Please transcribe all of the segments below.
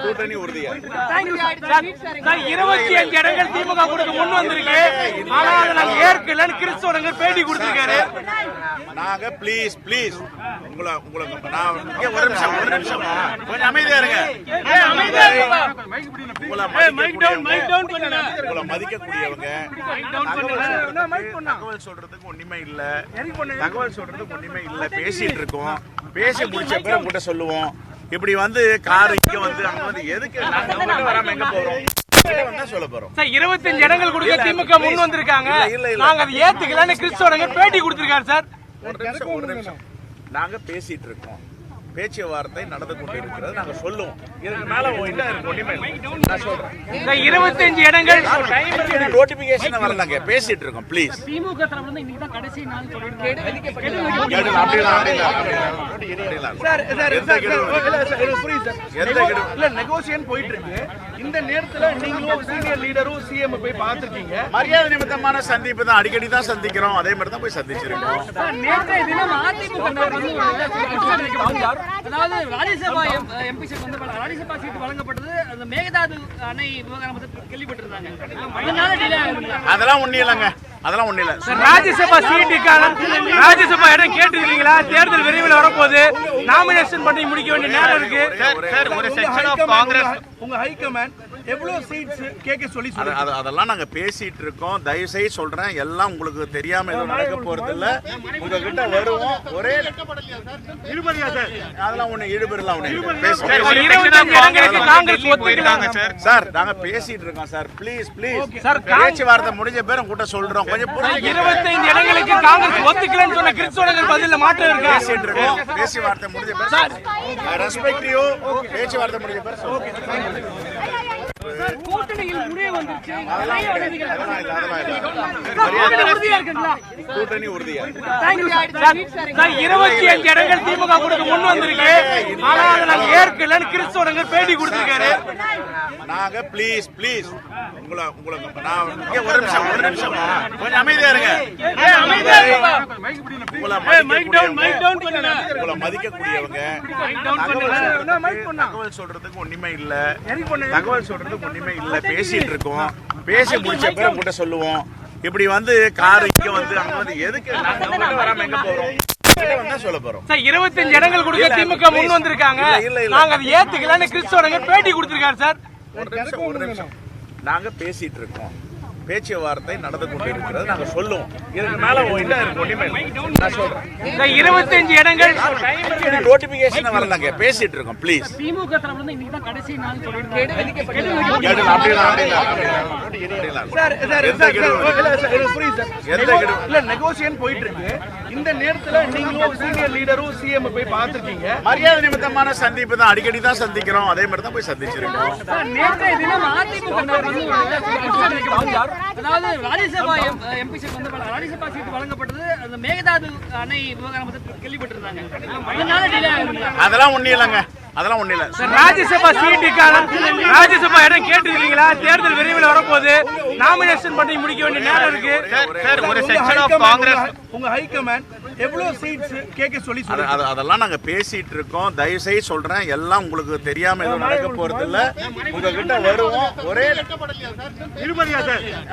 கூட்டணி உறுதியா 25 இடங்கள் திமுக கொடுக்க முன் வந்திருக்கு. ஆனா அதை நாங்க ஏற்கலன்னு கிறிஸ்தவங்க பேட்டி கொடுத்திருக்காரு. நாங்க ப்ளீஸ் உங்களுக்கு நான் ஒரு நிமிஷம் கொஞ்சம் அமைதியா இருங்க. உங்களை மதிக்கக்கூடியவங்க தகவல் சொல்றதுக்கு ஒண்ணுமே இல்ல பேசிட்டு இருக்கோம். பேசி முடிச்ச பிறகு உங்ககிட்ட சொல்லுவோம். இப்படி வந்து கார் இங்க வந்து அங்க வந்து எதுக்கு நாங்க வராம எங்க போறோம் சொல்ல போறோம். 25 இடங்கள் கொடுக்க திமுக முன் வந்திருக்காங்க. நாங்க அதை ஏத்துக்கலன்னு கிறிஸ்தவங்க பேட்டி கொடுத்திருக்காரு சார். ஒரு நிமிஷம் நாங்க பேசிட்டு இருக்கோம். பேச்சுவார்த்தை நடந்து கொண்டிருக்கிறது. நாங்க சொல்லுவோம். இதுக்கு மேல நான் சொல்றேன். 25 இடங்கள் நோட்டிபிகேஷன் வரலங்க. பேசிட்டு இருக்கோம். ப்ளீஸ் திமுக தரப்புல இருந்து இன்னைக்கு தான் கடைசி நாள் நெகோசியேஷன் போயிட்டு இருக்கு. இந்த நேரத்துல நீங்களும் சீனியர் லீடரும் சிஎம் போய் பார்த்திருக்கீங்க. மரியாதை நிமித்தமான சந்திப்பு தான். அடிக்கடி தான் சந்திக்கிறோம். அதே மாதிரி தான் போய் சந்திச்சிருக்கோம். நேற்றைய தினம் அதாவது ராஜ்யசபா எம்பி சீட் வந்து ராஜ்யசபா சீட் வழங்கப்பட்டது. அந்த மேகதாது அணை விவகாரம் பத்தி கேள்விப்பட்டிருந்தாங்க. அதெல்லாம் ஒண்ணு இல்லைங்க. அதெல்லாம் ஒண்ணு இல்ல. ராஜ்யசபா சீட்டுக்கான ராஜ்யசபா இடம் கேட்டுருக்கீங்களா? தேர்தல் விரைவில் வரப்போகுது. நாமினேஷன் பண்ணி முடிக்க வேண்டிய நேரம் இருக்கு. ஒரு செக்ஷன் ஆஃப் காங்கிரஸ் உங்க ஹைகமாண்ட் எவ்வளவு சீட்ஸ் கேட்க சொல்லி அதெல்லாம் நாங்க பேசிட்டு இருக்கோம். தயவு செய்து சொல்றேன், எல்லாம் உங்களுக்கு தெரியாம எதுவும் நடக்க போறது இல்ல. உங்ககிட்ட வருவோம். ஒரே அதெல்லாம் ஒண்ணு இழுபறலாம் சார். நாங்க பேசிட்டு இருக்கோம் சார். ப்ளீஸ் பேச்சுவார்த்தை முடிஞ்ச பேர் உங்ககிட்ட சொல்றோம். கொஞ்சம் 25 இடங்களுக்கு காங்கிரஸ் ஒத்துக்கலன்னு சொன்ன கிறிஸ்தவர்கள் பதில மாற்றம் இருக்கு. பேசிட்டு இருக்கோம். பேச்சுவார்த்தை முடிஞ்ச பேர் ரெஸ்பெக்ட் யூ. பேச்சுவார்த்தை முடிஞ்ச பேர் கூட்டணியில் முடிவு வந்துருச்சு. கூட்டணி உறுதியா 25 இடங்கள் திமுக கொடுக்க முன் வந்திருக்கு. ஆனா அதை நாங்க ஏற்கலன்னு கிறிஸ்தவங்க பேட்டி கொடுத்திருக்காரு. நாங்க ப்ளீஸ் உங்களுக்கு நான் ஒரு நிமிஷம் கொஞ்சம் அமைதியா இருங்க. உங்களை மதிக்கக்கூடியவங்க தகவல் சொல்றதுக்கு ஒண்ணுமே இல்ல பேசிட்டு இருக்கோம். பேசி முடிச்ச பிறகு உங்ககிட்ட சொல்லுவோம். இப்படி வந்து கார் இங்க வந்து அங்க வந்து எதுக்கு நாங்க வராம எங்க போறோம் சொல்ல போறோம். 25 இடங்கள் கொடுக்க திமுக முன் வந்திருக்காங்க. நாங்க அதை ஏத்துக்கலன்னு கிறிஸ்தவங்க பேட்டி கொடுத்திருக்காரு சார். ஒரு நிமிஷம் நாங்க பேசிட்டு இருக்கோம். பேச்சுவார்த்தை நடந்து கொண்டிருக்கிறது. நாங்க சொல்லுவோம். இதுக்கு மேல நான் சொல்றேன். 25 இடங்கள் நோட்டிபிகேஷன் வரலங்க. பேசிட்டு இருக்கோம். ப்ளீஸ் திமுக தரப்புல இருந்து இன்னைக்கு தான் கடைசி நாள் நெகோசியேஷன் போயிட்டு இருக்கு. இந்த நேரத்துல நீங்களும் சீனியர் லீடரும் சிஎம் போய் பார்த்திருக்கீங்க. மரியாதை நிமித்தமான சந்திப்பு தான். அடிக்கடி தான் சந்திக்கிறோம். அதே மாதிரி தான் போய் சந்திச்சிருக்கோம். நேற்றைய தினம் அதாவது ராஜ்யசபா எம்பி சீட் வந்து ராஜ்யசபா சீட் வழங்கப்பட்டது. அந்த மேகதாது அணை விவகாரம் பத்தி கேள்விப்பட்டிருந்தாங்க. அதெல்லாம் ஒண்ணு இல்லைங்க. அதெல்லாம் ஒண்ணு இல்ல. ராஜ்யசபா சீட்டுக்கான ராஜ்யசபா இடம் கேட்டுருக்கீங்களா? தேர்தல் விரைவில் வரப்போகுது. நாமினேஷன் பண்ணி முடிக்க வேண்டிய நேரம் இருக்கு. ஒரு செக்ஷன் ஆஃப் காங்கிரஸ் உங்க ஹைகமாண்ட் எவ்வளவு சீட்ஸ் கேட்க சொல்லி அதெல்லாம் நாங்க பேசிட்டு இருக்கோம். தயவு செய்து சொல்றேன், எல்லாம் உங்களுக்கு தெரியாம எதுவும் நடக்க போறது இல்ல. உங்ககிட்ட வருவோம். ஒரே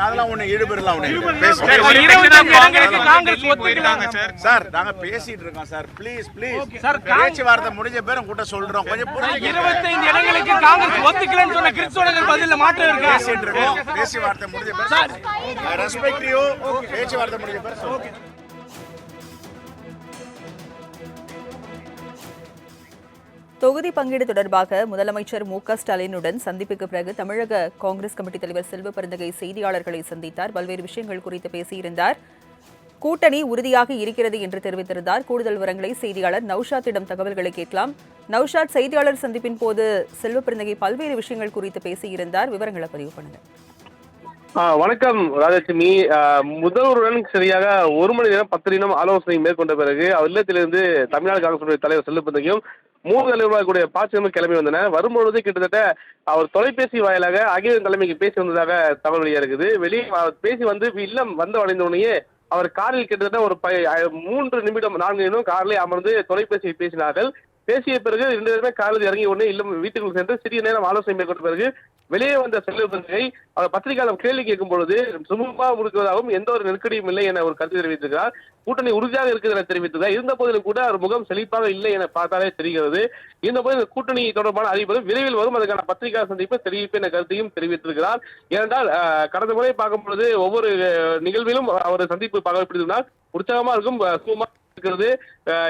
அதெல்லாம் ஒண்ணு இழுபறலாம் சார். நாங்க பேசிட்டு இருக்கோம் சார். ப்ளீஸ் பேச்சுவார்த்தை முடிஞ்ச பேர் உங்ககிட்ட சொல்றோம். கொஞ்சம் 25 இடங்களுக்கு காங்கிரஸ் ஒத்துக்கலன்னு சொன்ன கிறிஸ்தவர்கள் பதில மாற்றம் இருக்கு. பேசிட்டு இருக்கோம். பேச்சுவார்த்தை முடிஞ்ச பேர் ரெஸ்பெக்ட் யூ. பேச்சுவார்த்தை முடிஞ்ச பேர் தொகுதி பங்கீடு தொடர்பாக முதலமைச்சர் மு.க.ஸ்டாலினுடன் சந்திப்புக்கு பிறகு தமிழக காங்கிரஸ் கமிட்டி தலைவர் செல்வ பெருந்தகை செய்தியாளர்களை சந்தித்தார். பல்வேறு விஷயங்கள் குறித்து பேசியிருந்தார். கூட்டணி உறுதியாக இருக்கிறது என்று தெரிவித்திருந்தார். கூடுதல் விவரங்களை செய்தியாளர் நௌஷாத்திடம் தகவல்களை கேட்கலாம். நௌஷாத், செய்தியாளர் சந்திப்பின் போது செல்வ பெருந்தகை பல்வேறு விஷயங்கள் குறித்து பேசியிருந்தார். விவரங்களை பதிவு பண்ணுங்க. வணக்கம் ராஜலட்சுமி. முதல்வருடன் சரியாக 1 மணி நேரம் 10 நிமிடம் ஆலோசனை மேற்கொண்ட பிறகு இல்லத்திலிருந்து தமிழ்நாடு காங்கிரஸ் தலைவர் செல்வ பெருந்தகையும் 3 தலைவர்களுடைய பாச்சியமும் கிளம்பி வந்தன. வரும்பொழுது கிட்டத்தட்ட அவர் தொலைபேசி வாயிலாக அகில தலைமைக்கு பேசி வந்ததாக தகவல் வெளியாக இருக்குது. வெளியே பேசி வந்து இல்லம் வந்த வளைந்தவுடனேயே அவர் காரில் கிட்டத்தட்ட ஒரு 3 நிமிடம் 4 நிமிடம் காரில் அமர்ந்து தொலைபேசியில் பேசினார்கள். பேசிய பிறகு 2 பேருமே காரில் இறங்கி உடனே இல்லம் வீட்டுக்குள் சென்று சிறிய நேரம் ஆலோசனை மேற்கொண்ட பிறகு வெளியே வந்த செல்வத்தை அவர் பத்திரிகையாளர் கேள்வி கேட்கும் பொழுது சுமூகமாக முடிக்கிறதாகவும் எந்த ஒரு நெருக்கடியும் இல்லை என ஒரு கருத்து தெரிவித்திருக்கிறார். கூட்டணி உறுதியாக இருக்கிறது என தெரிவித்திருக்கிறார். இருந்த போதிலும் கூட அவர் முகம் செழிப்பாக இல்லை என பார்த்தாலே தெரிகிறது. இந்த போது கூட்டணி தொடர்பான அறிவிப்பும் விரைவில் வரும், அதுக்கான பத்திரிகையாளர் சந்திப்பு தெரிவிப்பு என கருத்தையும் தெரிவித்திருக்கிறார். ஏனென்றால் கடந்த முறை பார்க்கும் பொழுது ஒவ்வொரு நிகழ்விலும் அவர் சந்திப்பு பார்க்கப்படுகிறார். உற்சாகமா இருக்கும், சுமூகமாக இருக்கிறது,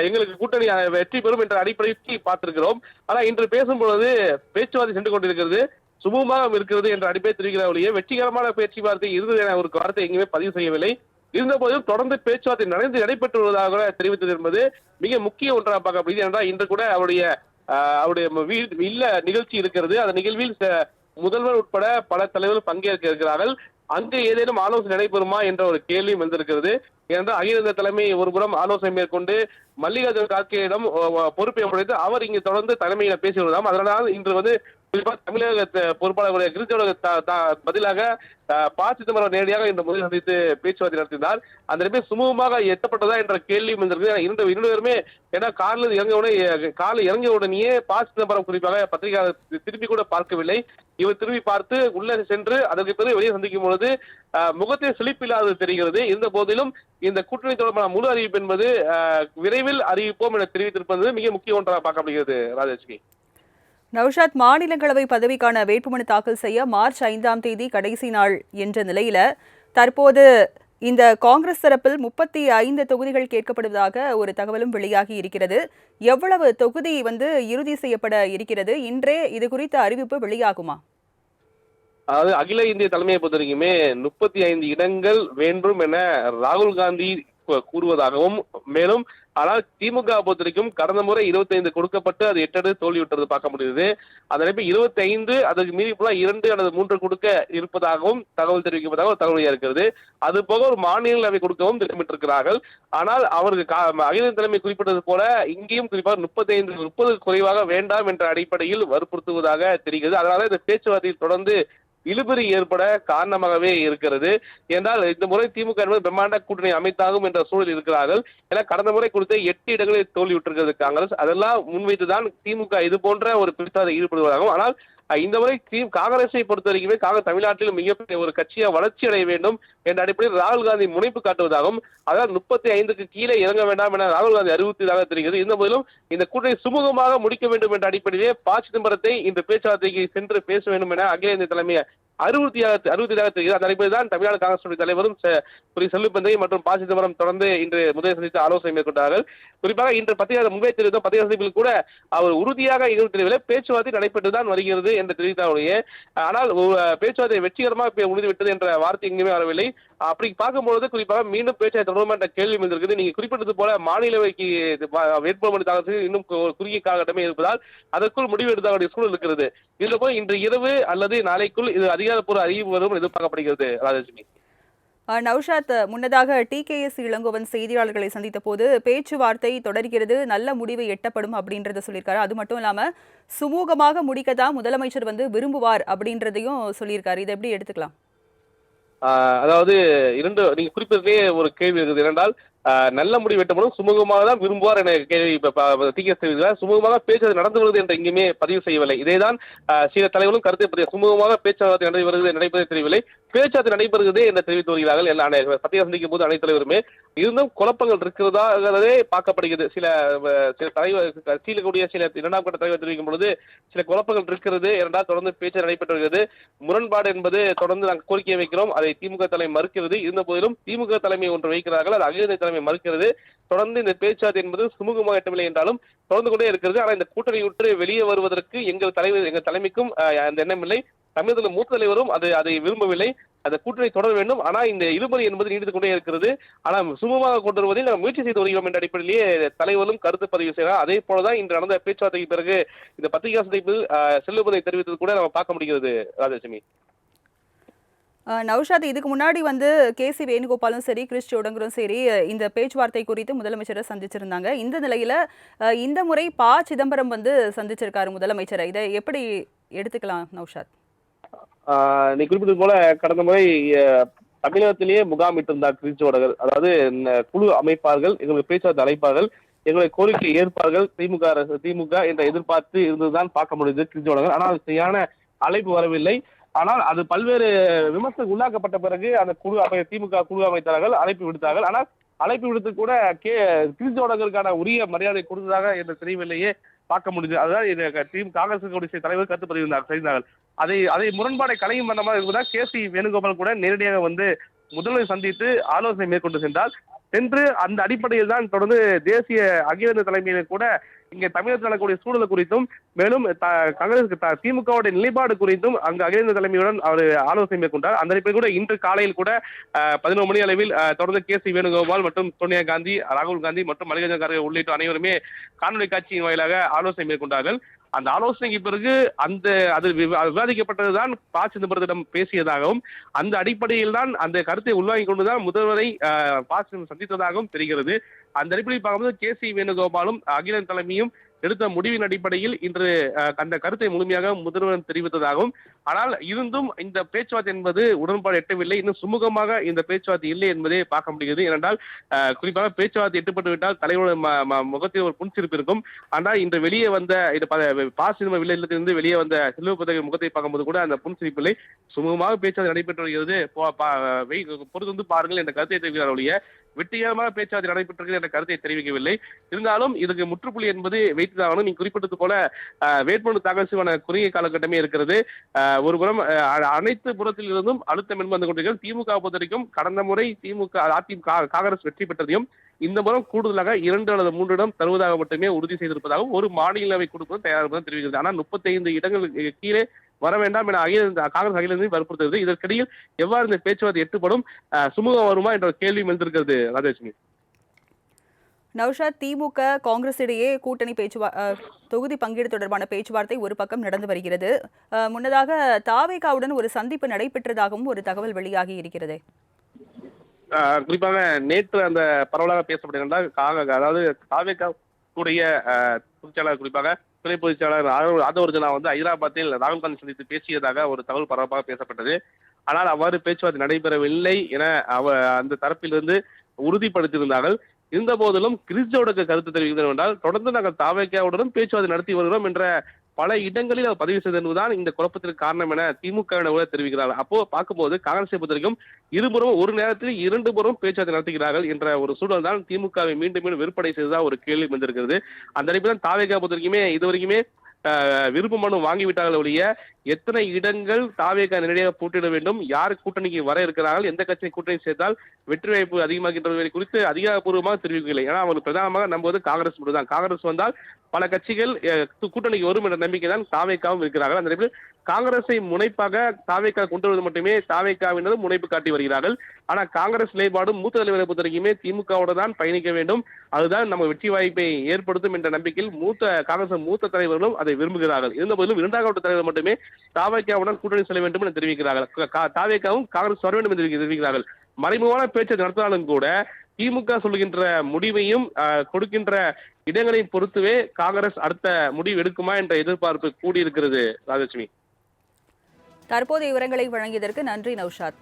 எங்களுக்கு கூட்டணி வெற்றி பெறும் என்ற அடிப்படையில் பார்த்திருக்கிறோம். ஆனா இன்று பேசும்பொழுது பேச்சுவார்த்தை சென்று கொண்டிருக்கிறது, சுமூகமாக இருக்கிறது என்ற அடிப்படை தெரிவிக்கிறவர்களே வெற்றிகரமான பேச்சுவார்த்தை இருந்தது என ஒரு வார்த்தை எங்குமே பதிவு செய்யவில்லை. இருந்த போதிலும் தொடர்ந்து பேச்சுவார்த்தை நடைபெற்று வருவதாக தெரிவித்தது என்பது மிக முக்கிய ஒன்றாக பார்க்கப்படுகிறது. என்றால் இன்று கூட அவருடைய இல்ல நிகழ்ச்சி இருக்கிறது. அந்த நிகழ்வில் முதல்வர் உட்பட பல தலைவர்கள் பங்கேற்க இருக்கிறார்கள். அங்கு ஏதேனும் ஆலோசனை நடைபெறுமா என்ற ஒரு கேள்வியும் வந்திருக்கிறது. ஏனென்றால் அகில இந்திய தலைமை ஒருபுறம் ஆலோசனை மேற்கொண்டு மல்லிகார்ஜுன கார்கேயிடம் பொறுப்பை ஒப்படைத்து அவர் இங்கு தொடர்ந்து தலைமையில பேசி வருவதாம். அதனால் இன்று குறிப்பாக தமிழக பொறுப்பாளர்களுடைய கிருத்தியோட பதிலாக ப. சிதம்பரம் நேரடியாக இந்த முதலில் சந்தித்து பேச்சுவார்த்தை நடத்தினார். அந்த நிலைமை சுமூகமாக எட்டப்பட்டதா என்ற கேள்வியும் வந்திருக்கு. இரண்டு பேருமே ஏன்னா காலில் இறங்கிய உடனேயே ப. சிதம்பரம் குறிப்பாக பத்திரிகையாளர் திரும்பி கூட பார்க்கவில்லை. இவர் திரும்பி பார்த்து உள்ளே சென்று அதற்கு பிறகு வெளியே சந்திக்கும் பொழுது முகத்தில் செழிப்பில்லாதது தெரிகிறது. இருந்த போதிலும் இந்த கூட்டணி தொடர்பான முழு அறிவிப்பு என்பது விரைவில் அறிவிப்போம் என தெரிவித்திருப்பது மிக முக்கிய ஒன்றாக பார்க்கப்படுகிறது. ராஜலட்சுமி. நௌஷாத், மாநிலங்களவை பதவிக்கான வேட்புமனு தாக்கல் செய்ய மார்ச் 5ஆம் தேதி கடைசி நாள் என்ற நிலையில தற்போது இந்த காங்கிரஸ் தரப்பில் 35 தொகுதிகள் கேட்கப்படுவதாக ஒரு தகவலும் வெளியாகி இருக்கிறது. எவ்வளவு தொகுதி இறுதி செய்யப்பட இருக்கிறது? இன்றே இது குறித்த அறிவிப்பு வெளியாகுமா? அதாவது அகில இந்திய தலைமையை பொறுத்த வரைக்குமே 35 இடங்கள் வேண்டும் என ராகுல் காந்தி கூறுவதாகவும், மேலும் ஆனால் திமுக பொறுத்த வரைக்கும் கடந்த முறை 25 கொடுக்கப்பட்டு அது 8 தோல்வியுற்றது பார்க்க முடியுது. அதனை 25 அதற்கு மீறி 2 அல்லது 3 கொடுக்க இருப்பதாகவும் தகவல் தெரிவிக்கப்பதாக ஒரு தகவல் இருக்கிறது. அது போக ஒரு மாநிலங்களவை கொடுக்கவும் திட்டமிட்டிருக்கிறார்கள். ஆனால் அவருக்கு அகில தலைமை குறிப்பிட்டது போல இங்கேயும் குறிப்பாக 30 குறைவாக வேண்டாம் என்ற அடிப்படையில் வற்புறுத்துவதாக தெரிகிறது. அதனால இந்த பேச்சுவார்த்தையில் தொடர்ந்து இழுபறி ஏற்பட காரணமாகவே இருக்கிறது. என்றால் இந்த முறை திமுக என்பது பிரம்மாண்ட கூட்டணி அமைத்தாகும் என்ற சூழல் இருக்கிறார்கள். ஏன்னா கடந்த முறை கொடுத்த 8 இடங்களில் தோல்வியுற்றிருக்கிறது காங்கிரஸ். அதெல்லாம் முன்வைத்துதான் திமுக இது போன்ற ஒரு பிரச்சாரத்தில் ஈடுபடுவதாகவும், ஆனால் இந்த முறை காங்கிரஸை பொறுத்த வரைக்குமே காங்கிரஸ் தமிழ்நாட்டில் மிகப்பெரிய ஒரு கட்சியா வளர்ச்சி அடைய வேண்டும் என்ற அடிப்படையில் ராகுல் காந்தி முனைப்பு காட்டுவதாகவும், அதாவது 35க்கு கீழே இறங்க வேண்டாம் என ராகுல் காந்தி அறிவுறுத்தியதாக தெரிகிறது. இந்த போதிலும் இந்த கூட்டணி சுமூகமாக முடிக்க வேண்டும் என்ற அடிப்படையிலே ப. சிதம்பரத்தை இந்த பேச்சுவார்த்தைக்கு சென்று பேச வேண்டும் என அகில இந்திய தலைமையை அறிவுறுத்தியாக தெரிகிறது. அந்த அடிப்படையில் தான் தமிழ்நாடு காங்கிரஸ் தலைவரும் செல்லுப்பந்தை மற்றும் ப. சிதம்பரம் தொடர்ந்து இன்று முதலில் சந்தித்து ஆலோசனை மேற்கொண்டார்கள். குறிப்பாக இன்று பத்திரிகை சந்திப்பில் கூட அவர் உறுதியாக எதுவும் தெரியவில்லை, பேச்சுவார்த்தை நடைபெற்றுதான் வருகிறது என்று தெரிவித்தாருடைய, ஆனால் பேச்சுவார்த்தை வெற்றிகரமாக முடிந்துவிட்டது என்ற வார்த்தை எங்குமே வரவில்லை. அப்படி பார்க்கும்போது குறிப்பாக மீண்டும் பேச்சுவார்த்தை தொடரும் என்ற கேள்வி வந்திருக்கிறது. நீங்க குறிப்பிட்டது போல மாநிலவைக்கு வேட்புமனு தாக்கல் இன்னும் குறுகிய காலகட்டமே இருப்பதால் அதற்குள் முடிவு எடுத்த சூழல் இருக்கிறது. இதுல போய் இன்று இரவு அல்லது நாளைக்குள் இது அதிகாரப்பூர்வ அறிவிப்பு வரும் எதிர்பார்க்கப்படுகிறது. ராஜலட்சுமி. நௌஷாத், முன்னதாக TKS இளங்கோவன் செய்தியாளர்களை சந்தித்த போது பேச்சுவார்த்தை தொடர்கிறது, நல்ல முடிவு எட்டப்படும் அப்படின்றத சொல்லியிருக்காரு. அது மட்டும் இல்லாம சுமூகமாக முடிக்கத்தான் முதலமைச்சர் விரும்புவார் அப்படின்றதையும் சொல்லியிருக்காரு. இதை எப்படி எடுத்துக்கலாம்? அதாவது நீங்க குறிப்பிட்டதே ஒரு கேள்வி இருக்குது. ஏனென்றால் நல்ல முடிவு எட்டப்படும், சுமூகமாக தான் விரும்புவார் என கேள்வி TKS தெரிவித்தார். சுமூகமாக பேச்சுவார்த்தை நடந்து வருவது என்று எங்குமே பதிவு செய்யவில்லை. இதேதான் சில தலைவர்களும் கருத்தை சுமூகமாக பேச்சுவார்த்தை நடைபெறுவது தெரியவில்லை, பேச்சுவார்த்தை நடைபெறுகிறது என்று தெரிவித்து வருகிறார்கள். பத்திரிகை சந்திக்கும் போது அனைத்து தலைவருமே இருந்தும் குழப்பங்கள் இருக்கிறதாகவே பார்க்கப்படுகிறது. சில தலைவர் கூடிய சில 2ஆம் கட்ட தலைவர் தெரிவிக்கும் பொழுது சில குழப்பங்கள் இருக்கிறது. இரண்டாவது தொடர்ந்து பேச்சு நடைபெற்று வருகிறது. முரண்பாடு என்பது தொடர்ந்து நாங்கள் கோரிக்கை வைக்கிறோம், அதை திமுக தலைமை மறுக்கிறது. இருந்த போதிலும் திமுக தலைமை ஒன்று வைக்கிறார்கள், அது அகில இந்திய தலைமை மறுக்கிறது. தொடர்ந்து இந்த பேச்சுவார்த்தை என்பது சுமூகமாக எட்டவில்லை என்றாலும் தொடர்ந்து கொண்டே இருக்கிறது. ஆனால் இந்த கூட்டணி விட்டு வெளியே வருவதற்கு எங்கள் தலைமைக்கும் அந்த எண்ணம் இல்லை. தமிழகத்தில் மூத்த தலைவரும் அதை விரும்பவில்லை. அந்த கூட்டணி தொடர வேண்டும். ஆனால் இந்த இழுபறி என்பது நீடித்துக் கொண்டே இருக்கிறது. ஆனால் சுமூகமாக கொண்டு வருவதில் நாம் முயற்சி செய்து வருகிறோம் என்ற அடிப்படையிலேயே தலைவரும் கருத்து பதிவு செய்கிறார். அதே போலதான் இன்று நடந்த பேச்சுவார்த்தைக்கு பிறகு இந்த பத்திரிகை சந்திப்பில் செல்லுவதை தெரிவித்தது கூட நம்ம பார்க்க முடிகிறது. ராஜலட்சுமி. நௌஷாத், இதுக்கு முன்னாடி KC வேணுகோபாலும் சரி, கிறிஸ் சோடங்கரும் சரி இந்த பேச்சுவார்த்தை குறித்து முதலமைச்சரை சந்திச்சிருந்தாங்க. இந்த நிலையில இந்த முறை ப. சிதம்பரம் சந்திச்சிருக்காரு முதலமைச்சரை. இதை எப்படி எடுத்துக்கலாம் நௌஷாத்? நீ குறிப்பிட்டது போல கடந்த முறை தமிழகத்திலேயே முகாமிட்டிருந்தார் கிரிஜோடகர். அதாவது குழு அமைப்பார்கள், எங்களுக்கு பேச்சுவார்த்தை அழைப்பார்கள், எங்களை கோரிக்கை ஏற்பார்கள் திமுக என்ற எதிர்பார்த்து இருந்ததுதான் பார்க்க முடியுது கிரிஜோடகர். ஆனால் சரியான அழைப்பு வரவில்லை. ஆனால் அது பல்வேறு விமர்சனத்துக்கு உள்ளாக்கப்பட்ட பிறகு அந்த திமுக குழு அமைத்தார்கள், அழைப்பு விடுத்தார்கள். ஆனால் அழைப்பு விடுத்து கூட கிரிஜோடகருக்கான உரிய மரியாதை கொடுத்ததாக என்று தெரியவில்லையே பார்க்க முடியுது. அதுதான் காங்கிரஸ் தலைவர் கருத்து பதிவிருந்தார்கள். அதை முரண்பாடை கலையும் வண்ணமாக இருப்பதால் KC வேணுகோபால் கூட நேரடியாக வந்து முதல்வர் சந்தித்து ஆலோசனை மேற்கொண்டு சென்று அந்த அடிப்படையில் தான் தொடர்ந்து தேசிய அகில இந்திய தலைமையில கூட இங்கே தமிழகத்தில் நடக்கக்கூடிய சூழல் குறித்தும் மேலும் திமுகவுடைய நிலைப்பாடு குறித்தும் அங்கு அகில இந்திய தலைமையுடன் அவர் ஆலோசனை மேற்கொண்டார். அந்த அடிப்படையில் கூட இன்று காலையில் கூட 11 மணி அளவில் தொடர்ந்து KC வேணுகோபால் மற்றும் சோனியா காந்தி, ராகுல் காந்தி மற்றும் மல்லிகார்ஜுன கார்கே உள்ளிட்ட அனைவருமே காணொலி காட்சியின் வாயிலாக ஆலோசனை மேற்கொண்டார்கள். அந்த ஆலோசனைக்கு பிறகு அது விவாதிக்கப்பட்டதுதான் சிதம்பரத்திடம் பேசியதாகவும் அந்த அடிப்படையில் தான் அந்த கருத்தை உள்வாங்கிக் கொண்டுதான் முதல்வரை சிதம்பரம் சந்தித்ததாகவும் தெரிகிறது. அந்த அடிப்படையில் பார்க்கும்போது KC வேணுகோபாலும் அகில தலைமையும் எடுத்த முடிவின் அடிப்படையில் இன்று அந்த கருத்தை முழுமையாக முதல்வர் தெரிவித்ததாகவும், ஆனால் இருந்தும் இந்த பேச்சுவார்த்தை என்பது உடன்பாடு எட்டவில்லை, இன்னும் சுமூகமாக இந்த பேச்சுவார்த்தை இல்லை என்பதை பார்க்க முடிகிறது. ஏனென்றால் குறிப்பாக பேச்சுவார்த்தை எட்டப்பட்டு விட்டால் தலைவருடைய முகத்தில் ஒரு புன்சிரிப்பு இருக்கும். ஆனால் இன்று வெளியே வந்த சிதம்பரம் இல்லத்திலிருந்து வெளியே வந்த செல்வ புத்தக முகத்தை பார்க்கும்போது கூட அந்த புன்சிரிப்பு இல்லை. சுமூகமாக பேச்சுவார்த்தை நடைபெற்று வருகிறது, பொறுத்து பாருங்கள் என்ற கருத்தை தெரிவிக்கிறார். வெற்றிகரமாக பேச்சுவார்த்தை நடைபெற்றது என்ற கருத்தை தெரிவிக்கவில்லை. இருந்தாலும் இதுக்கு முற்றுப்புள்ளி என்பது வைத்துதான் நீங்க குறிப்பிட்டது போல வேட்புமனு தாக்கல் செய்வான குறுகிய காலகட்டமே இருக்கிறது. ஒருபுறம் அனைத்து புறத்தில் இருந்தும் அழுத்தம் என்பது வந்து கொண்டிருக்கிறது. திமுக பொறுத்தவரைக்கும் கடந்த முறை காங்கிரஸ் வெற்றி பெற்றதையும் இந்த முறம் கூடுதலாக 2 அல்லது 3 இடம் தருவதாக மட்டுமே உறுதி செய்திருப்பதாகவும் ஒரு மாநிலவை கொடுப்பதும் தயாரிப்பதும் தெரிவிக்கிறது. ஆனால் 35 இடங்கள் கீழே வர வேண்டாம் என காங்கிரஸ் அகில இந்திய வற்புறுத்துகிறது. இதற்கிடையில் எவ்வாறு இந்த பேச்சுவார்த்தை எட்டுப்படும், சுமூகம் வருமா என்ற கேள்வி எழுந்திருக்கிறது. ராஜலட்சுமி. நௌஷாத், திமுக காங்கிரஸ் இடையே கூட்டணி தொகுதி பங்கீடு தொடர்பான பேச்சுவார்த்தை ஒரு பக்கம் நடந்து வருகிறது. முன்னதாக தாவேகாவுடன் ஒரு சந்திப்பு நடைபெற்றதாகவும் ஒரு தகவல் வெளியாகி இருக்கிறது. குறிப்பாக நேற்று அந்த பரவலாக பேசப்படுகின்றால் அதாவது தாவேகா கூடிய பொதுச்செயலாளர், குறிப்பாக துணை பொதுச்செயலாளர் ஆதவர்ஜனா வந்து ஹைதராபாத்தில் ராகுல் காந்தி சந்தித்து பேசியதாக ஒரு தகவல் பரவலாக பேசப்பட்டது. ஆனால் அவ்வாறு பேச்சுவார்த்தை நடைபெறவில்லை என அந்த தரப்பிலிருந்து உறுதிப்படுத்தியிருந்தார்கள். இருந்த போதிலும் கிரிஜோடக்கு கருத்து தெரிவிக்கிறது என்றால் தொடர்ந்து நாங்கள் தாவேகாவுடனும் பேச்சுவார்த்தை நடத்தி வருகிறோம் என்ற பல இடங்களில் அவர் பதிவு செய்ததுதான் இந்த குழப்பத்திற்கு காரணம் என திமுக தெரிவிக்கிறார்கள். அப்போ பார்க்கும்போது காங்கிரஸை பொறுத்தவரைக்கும் இருபுறம் ஒரு நேரத்தில் 2 புறம் பேச்சுவார்த்தை நடத்துகிறார்கள் என்ற ஒரு சூழல் தான் திமுகவை மீண்டும் மீண்டும் வெறுப்படை செய்ததா ஒரு கேள்வி வந்திருக்கிறது. அந்த அடிப்படையில் தாவேகா பொறுத்தவரைக்குமே இதுவரைக்குமே விருப்ப மனு வாங்கிவிட்டார்கள் ஒழிய எத்தனை இடங்கள் தாவேகா நேரடியாக போட்டியிட வேண்டும், யார் கூட்டணிக்கு வர இருக்கிறார்கள், எந்த கட்சியை கூட்டணி சேர்த்தால் வெற்றி வாய்ப்பு அதிகமாகின்றது குறித்து அதிகாரப்பூர்வமாக தெரிவிக்கவில்லை. ஏன்னா அவங்க பிரதானமாக நம்புவது காங்கிரஸ் மட்டும்தான். காங்கிரஸ் வந்தால் பல கட்சிகள் கூட்டணிக்கு வரும் என்ற நம்பிக்கை தான் தாவேகாவும் இருக்கிறார்கள். அந்த நேரத்தில் காங்கிரஸை முனைப்பாக தாவேகா கொண்டு வருவது மட்டுமே தாவேகாவினரும் முனைப்பு காட்டி வருகிறார்கள். ஆனால் காங்கிரஸ் நிலைப்பாடும் மூத்த தலைவரை பொறுத்தவரைக்குமே திமுகவோடு தான் பயணிக்க வேண்டும், அதுதான் நம்ம வெற்றி வாய்ப்பை ஏற்படுத்தும் என்ற நம்பிக்கையில் காங்கிரஸ் மூத்த தலைவர்களும் அதை விரும்புகிறார்கள். இருந்த போதிலும் 2வது தலைவர் மட்டுமே தாவேகாவுடன் கூட்டணி செல்ல வேண்டும் என தெரிவிக்கிறார்கள். தாவேகாவும் காங்கிரஸ் வர வேண்டும் என்று தெரிவிக்கிறார்கள். மறைமுகமான பேச்சை நடத்தினாலும் கூட திமுக சொல்லுகின்ற முடிவையும் கொடுக்கின்ற இடங்களை பொறுத்துவே காங்கிரஸ் அடுத்த முடிவு எடுக்குமா என்ற எதிர்பார்ப்பு கூடியிருக்கிறது. ராஜலட்சுமி. தற்போதைய விவரங்களை வழங்கியதற்கு நன்றி நௌஷாத்.